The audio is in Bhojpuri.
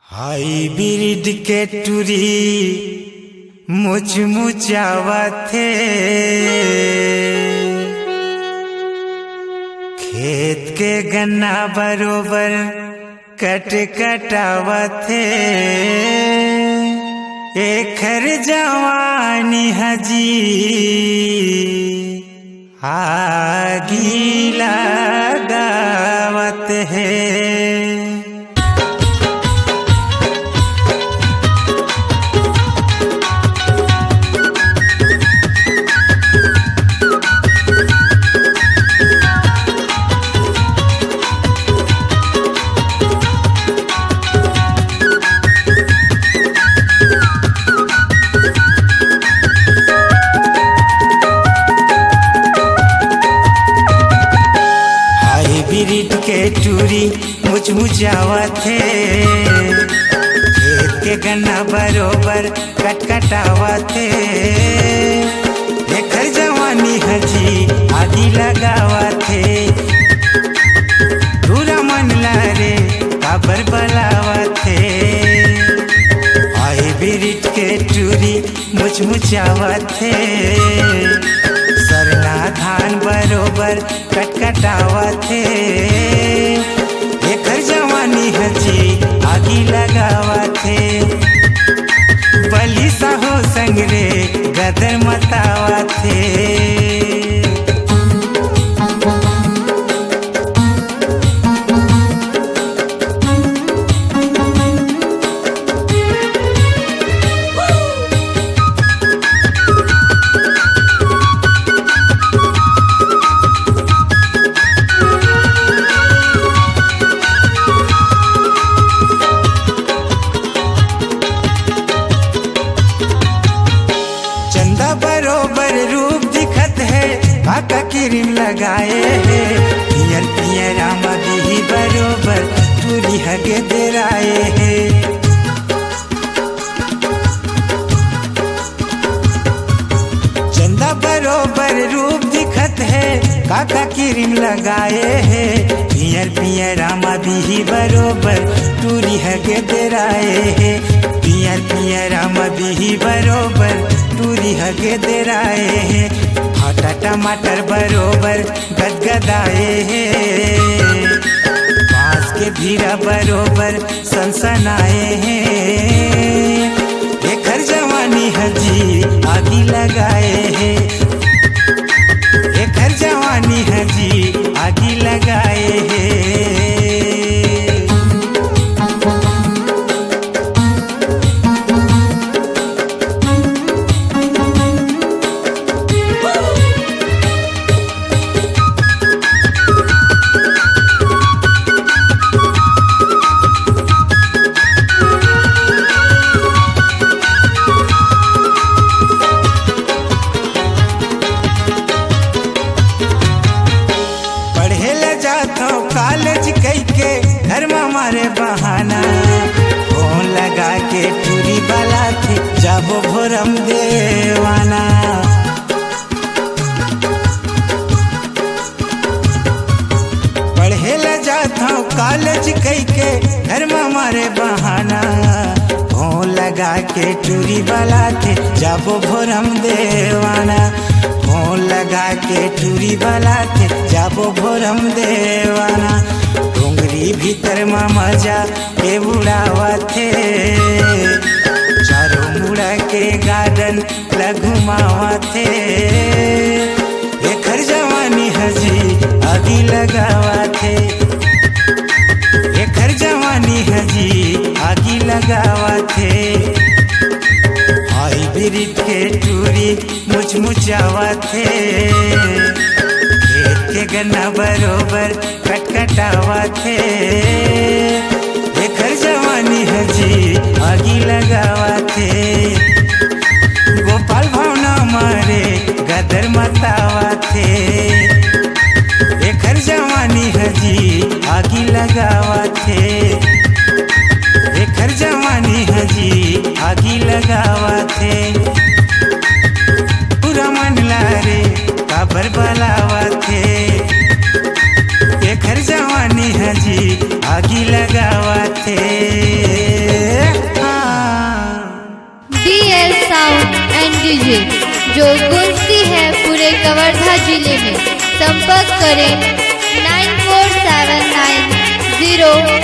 हाइब्रिड के टूरी मुचमुचावत थे, खेत के गन्ना बरोबर कटावत थे। एखर जवानी हजी आगी लगावत है। हाइब्रिड के टूरी मुचमुचावत थे, खेत के गन्ना बरोबर कटावत थे। एकर जवानी हजी आगी लगावत थे। पूरा मन लारे काबर बलावत थे। हाइब्रिड के टूरी मुचमुचावत थे, सरना धान बरोबर कटावत थे। एकर जवानी हजी आगी लगावत थे। बली साहो संगरे गदर मतावत थे। बरोबर रूप दिखत है, काका क्रीम लगाए है। पियर पियर आमदी बरोबर टूरी हगे देराए है। चंदा बरोबर रूप दिखत है, काका क्रीम लगाए है। पियर पियर आमदी बरोबर टूरी हगे देराए है। पियर पियर आमदी बरोबर टूरी हगे देराए हैं। भाटा टमाटर बरोबर गदगदाए हैं। बांस के भीरा बरोबर सनसनाए हैं। एकर जवानी हजी आगी लगाए हैं। एकर जवानी हजी आगी लगाए हैं। कॉलेज कई के घर में हमारे बहाना, फोन लगा के टूरी वाला थे जाबो भोरम देवाना। पढ़े ले जाता हूँ कॉलेज कई के घर में हमारे बहाना, फोन लगा के टूरी वाला थे जाबो भोरम देवाना। फोन लगा के टूरी वाला थे जाबो भोरम देवाना। डोंगरी भीतर में मजा के उड़ावत थे। चारों मुड़ा के गार्डन लगुमावत थे। एकर जवानी हजी आगी लगावत थे। एकर जवानी हजी आगी लगावत थे। हाइब्रिड के टूरी मुचमुचावत थे, खेत के गन्ना बरोबर कटावत थे। एकर जवानी हजी आगी लगावत थे। गोपाल भावना मारे गदर मतावत थे। एकर जवानी हजी आगी लगावत थे। एकर जवानी हजी आगी लगावत थे। पूरा मन लारे काबर बलावत थे। एकर जवानी हजी आगी लगा साउंड एंड डीजे, जो गूंजती है पूरे कवर्धा जिले में। संपर्क करें 9479